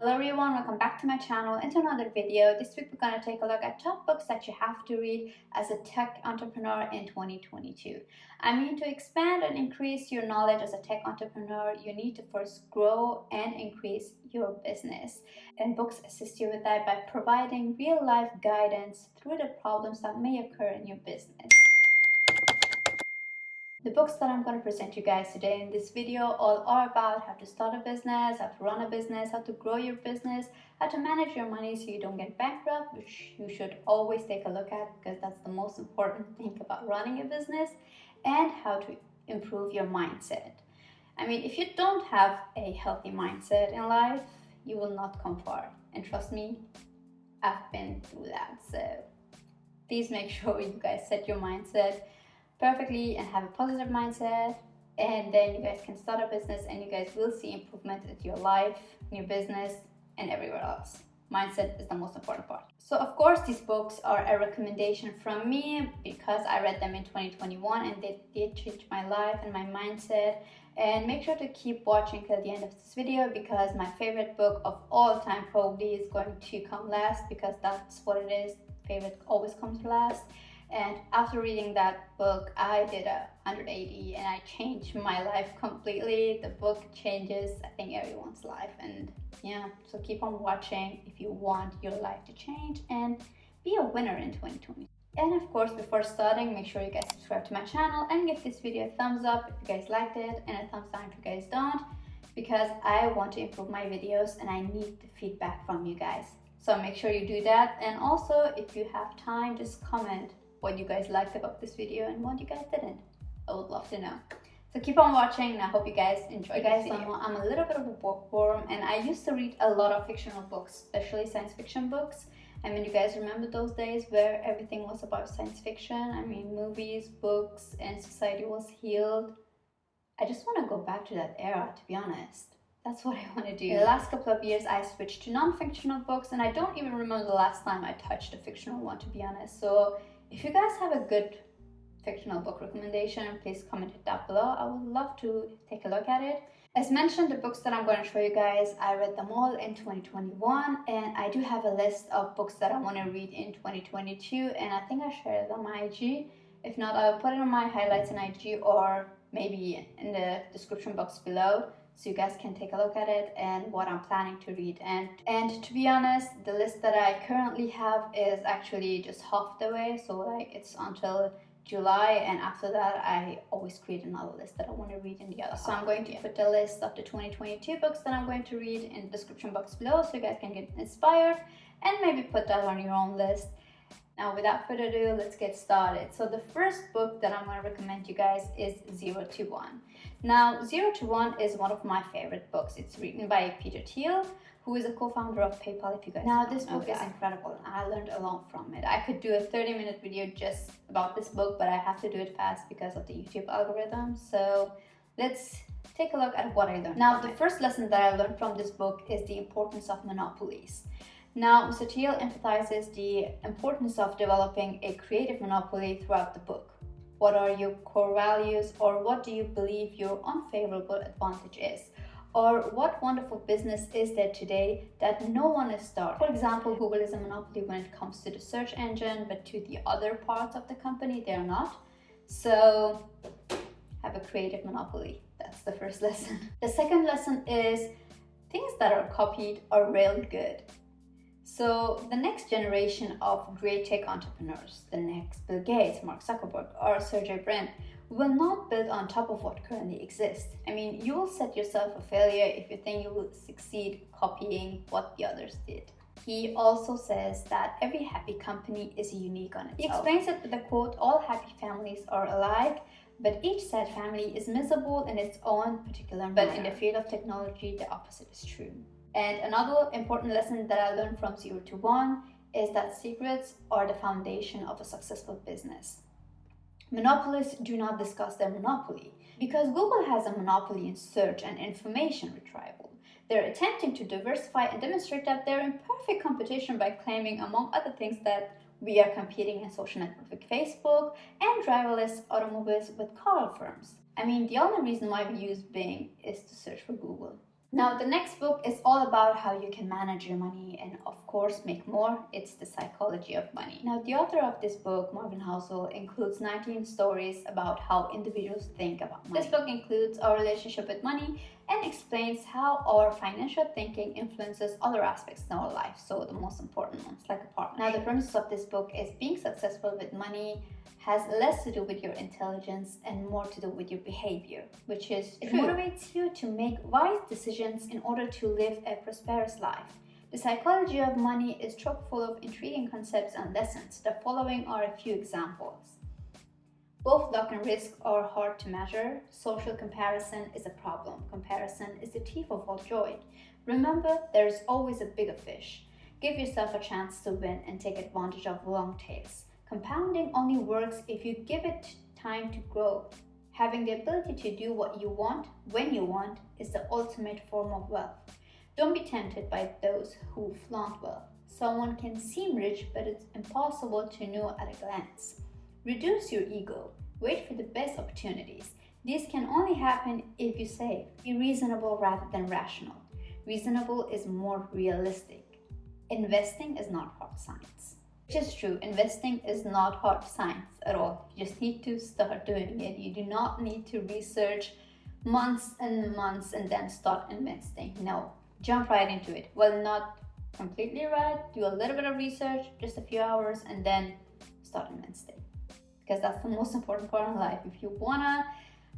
Hello everyone, welcome back to my channel and to another video. This week we're going to take a look at top books that you have to read as a tech entrepreneur in 2022. To expand and increase your knowledge as a tech entrepreneur, you need to first grow and increase your business. And books assist you with that by providing real-life guidance through the problems that may occur in your business. The books that I'm going to present you guys today in this video all are about how to start a business, how to run a business, how to grow your business, how to manage your money so you don't get bankrupt, which you should always take a look at because that's the most important thing about running a business, and how to improve your mindset. If you don't have a healthy mindset in life, you will not come far. And trust me, I've been through that. So please make sure you guys set your mindset perfectly and have a positive mindset, and then you guys can start a business and you guys will see improvement in your life, in your business, and everywhere else. Mindset is the most important part. So of course these books are a recommendation from me because I read them in 2021 and they did change my life and my mindset. And make sure to keep watching till the end of this video because my favorite book of all time probably is going to come last, because that's what it is. Favorite always comes last. And after reading that book, I did a 180 and I changed my life completely. The book changes, I think, everyone's life. And yeah, so keep on watching if you want your life to change and be a winner in 2020. And of course, before starting, make sure you guys subscribe to my channel and give this video a thumbs up if you guys liked it, and a thumbs down if you guys don't, because I want to improve my videos and I need the feedback from you guys. So make sure you do that. And also, if you have time, just comment what you guys liked about this video and what you guys didn't. I would love to know. So keep on watching and I hope you guys enjoy this video. I'm a little bit of a bookworm and I used to read a lot of fictional books, especially science fiction books. You guys remember those days where everything was about science fiction? Movies, books, and society was healed. I just want to go back to that era, to be honest. That's what I want to do. In the last couple of years, I switched to non-fictional books, and I don't even remember the last time I touched a fictional one, to be honest. So if you guys have a good fictional book recommendation, please comment it down below. I would love to take a look at it. As mentioned, the books that I'm going to show you guys, I read them all in 2021, and I do have a list of books that I want to read in 2022, and I think I shared it on my IG. If not, I'll put it on my highlights in IG or maybe in the description box below, so you guys can take a look at it and what I'm planning to read. And to be honest, the list that I currently have is actually just half the way, so it's until July, and after that I always create another list that I want to read in the other. So I'm going to put the list of the 2022 books that I'm going to read in the description box below, so you guys can get inspired and maybe put that on your own list. Now, without further ado, let's get started. So the first book that I'm going to recommend you guys is 0 to 1. Now, 0 to 1 is one of my favorite books. It's written by Peter Thiel, who is a co-founder of PayPal, if you guys know. Now, this book is incredible and I learned a lot from it. I could do a 30-minute video just about this book, but I have to do it fast because of the YouTube algorithm. So let's take a look at what I learned. Now, the first lesson that I learned from this book is the importance of monopolies. Now, Mr. Thiel emphasizes the importance of developing a creative monopoly throughout the book. What are your core values, or what do you believe your unfavorable advantage is? Or what wonderful business is there today that no one is starting? For example, Google is a monopoly when it comes to the search engine, but to the other parts of the company, they're not. So have a creative monopoly. That's the first lesson. The second lesson is things that are copied are really good. So the next generation of great tech entrepreneurs, the next Bill Gates, Mark Zuckerberg, or Sergey Brin, will not build on top of what currently exists. You will set yourself a failure if you think you will succeed copying what the others did. He also says that every happy company is unique on its own. He explains it with the quote, "All happy families are alike, but each sad family is miserable in its own particular manner." But in the field of technology, the opposite is true. And another important lesson that I learned from 0 to 1 is that secrets are the foundation of a successful business. Monopolists do not discuss their monopoly. Because Google has a monopoly in search and information retrieval, they're attempting to diversify and demonstrate that they're in perfect competition by claiming, among other things, that we are competing in social networks with Facebook and driverless automobiles with car firms. The only reason why we use Bing is to search for Google. Now, the next book is all about how you can manage your money and, of course, make more. It's The Psychology of Money. Now, the author of this book, Marvin Housel, includes 19 stories about how individuals think about money. This book includes our relationship with money and explains how our financial thinking influences other aspects in our life. So, the most important ones, like a partnership. Now, the premise of this book is being successful with money has less to do with your intelligence and more to do with your behavior, which is it motivates you to make wise decisions in order to live a prosperous life. The Psychology of Money is chock full of intriguing concepts and lessons. The following are a few examples. Both luck and risk are hard to measure. Social comparison is a problem. Comparison is the thief of all joy. Remember, there is always a bigger fish. Give yourself a chance to win and take advantage of long tails. Compounding only works if you give it time to grow. Having the ability to do what you want, when you want, is the ultimate form of wealth. Don't be tempted by those who flaunt wealth. Someone can seem rich, but it's impossible to know at a glance. Reduce your ego. Wait for the best opportunities. These can only happen if you save. Be reasonable rather than rational. Reasonable is more realistic. Investing is not hard science. Which is true, investing is not hard science at all. You just need to start doing it. You do not need to research months and months and then start investing. No, jump right into it. Well, not completely right. Do a little bit of research, just a few hours, and then start investing. Because that's the most important part in life. If you wanna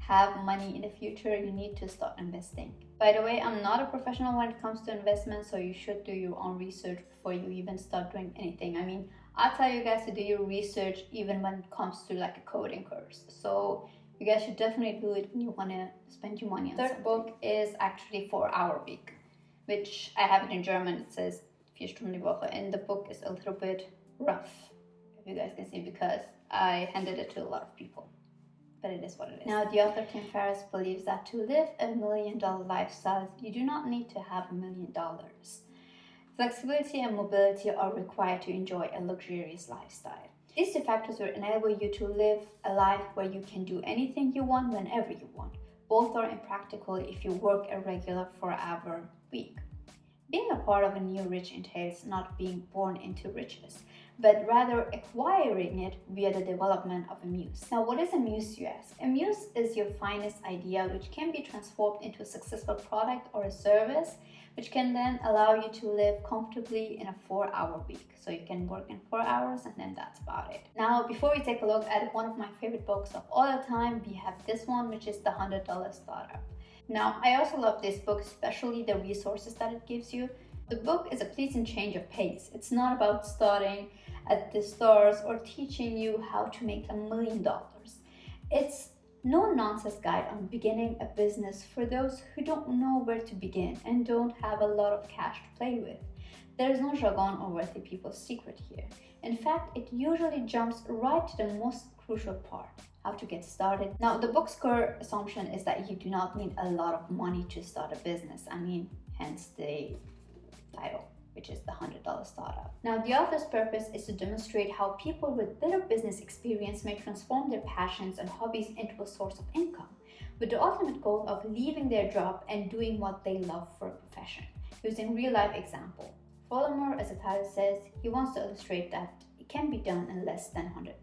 have money in the future, you need to start investing. By the way, I'm not a professional when it comes to investment, so you should do your own research before you even start doing anything. I mean, I tell you guys to do your research even when it comes to like a coding course. So you guys should definitely do it when you want to spend your money on something. Third book is actually 4-Hour Week, which I have it in German. It says 4 Stunden die Woche, and the book is a little bit rough, if you guys can see, because I handed it to a lot of people. But it is what it is. Now, the author Tim Ferriss believes that to live $1 million lifestyle, you do not need to have $1 million. Flexibility and mobility are required to enjoy a luxurious lifestyle. These two factors will enable you to live a life where you can do anything you want whenever you want. Both are impractical if you work a regular 4-hour week. Being a part of a new rich entails not being born into riches, but rather acquiring it via the development of a muse. Now, what is a muse, you ask? A muse is your finest idea, which can be transformed into a successful product or a service, which can then allow you to live comfortably in a 4-hour week. So you can work in 4 hours and then that's about it. Now, before we take a look at one of my favorite books of all the time, we have this one, which is The $100 Startup. Now, I also love this book, especially the resources that it gives you. The book is a pleasant change of pace. It's not about starting at the stars or teaching you how to make $1 million. It's no-nonsense guide on beginning a business for those who don't know where to begin and don't have a lot of cash to play with. There is no jargon or wealthy people's secret here. In fact, it usually jumps right to the most crucial part, how to get started. Now, the book's core assumption is that you do not need a lot of money to start a business. I mean, hence the title, which is The $100 Startup. Now, the author's purpose is to demonstrate how people with little business experience may transform their passions and hobbies into a source of income, with the ultimate goal of leaving their job and doing what they love for a profession, using real-life example. Furthermore, as the title says, he wants to illustrate that it can be done in less than $100.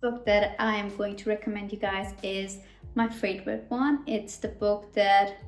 The book that I am going to recommend you guys is my favorite one. It's the book that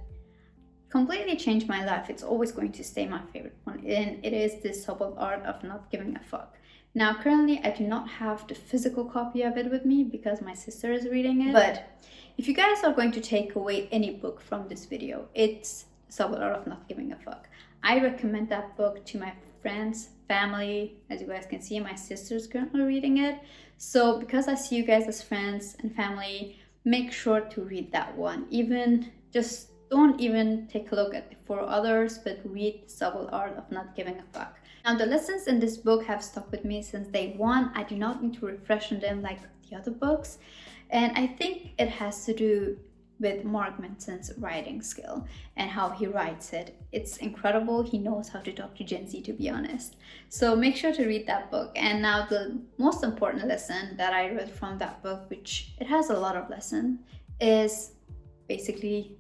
completely changed my life. It's always going to stay my favorite one, and it is The Subtle Art of Not Giving a Fuck. Now, currently, I do not have the physical copy of it with me because my sister is reading it. But if you guys are going to take away any book from this video, it's The Subtle Art of Not Giving a Fuck. I recommend that book to my friends, family. As you guys can see, my sister's currently reading it. So because I see you guys as friends and family, make sure to read that one. Don't even take a look at the 4 others, but read The Subtle Art of Not Giving a Fuck. Now, the lessons in this book have stuck with me since day one. I do not need to refresh on them like the other books. And I think it has to do with Mark Manson's writing skill and how he writes it. It's incredible. He knows how to talk to Gen Z, to be honest. So make sure to read that book. And now the most important lesson that I read from that book, which it has a lot of lessons, is basically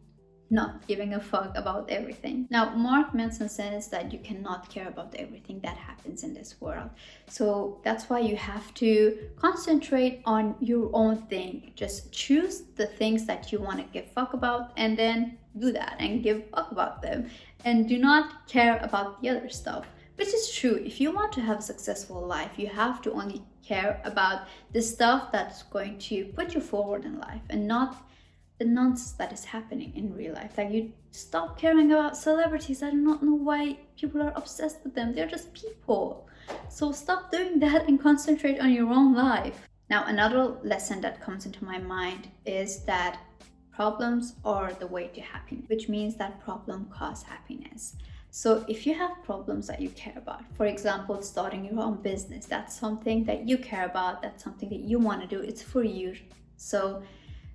not giving a fuck about everything. Now, Mark Manson says that you cannot care about everything that happens in this world. So that's why you have to concentrate on your own thing. Just choose the things that you want to give fuck about and then do that and give fuck about them. And do not care about the other stuff. Which is true. If you want to have a successful life, you have to only care about the stuff that's going to put you forward in life and not the nonsense that is happening in real life. Like, you stop caring about celebrities. I do not know why people are obsessed with them. They're just people. So stop doing that and concentrate on your own life. Now, another lesson that comes into my mind is that problems are the way to happiness, which means that problem cause happiness. So if you have problems that you care about, for example, starting your own business, that's something that you care about, that's something that you want to do, it's for you. So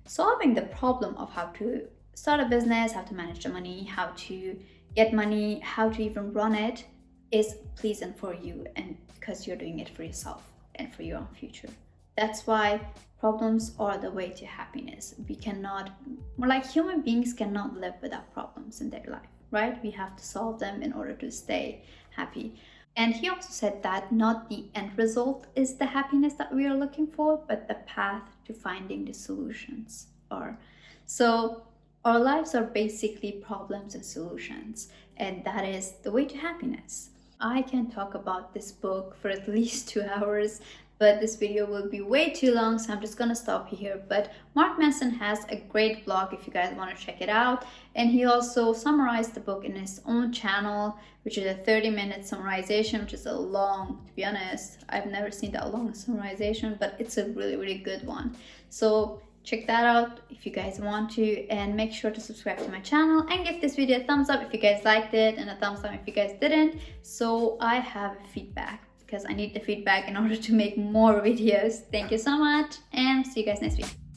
solving the problem of how to start a business, how to manage the money, how to get money, how to even run it is pleasant for you, and because you're doing it for yourself and for your own future. That's why problems are the way to happiness. We cannot, more like human beings cannot live without problems in their life, right? We have to solve them in order to stay happy. And he also said that not the end result is the happiness that we are looking for, but the path to finding the solutions are. So our lives are basically problems and solutions, and that is the way to happiness. I can talk about this book for at least 2 hours, but this video will be way too long, so I'm just gonna stop here. But Mark Manson has a great blog if you guys want to check it out, and he also summarized the book in his own channel, which is a 30-minute summarization, which is a long, to be honest, I've never seen that long summarization, but it's a really good one. So check that out if you guys want to, and make sure to subscribe to my channel and give this video a thumbs up if you guys liked it, and a thumbs down if you guys didn't, so I have feedback, because I need the feedback in order to make more videos. Thank you so much, and see you guys next week.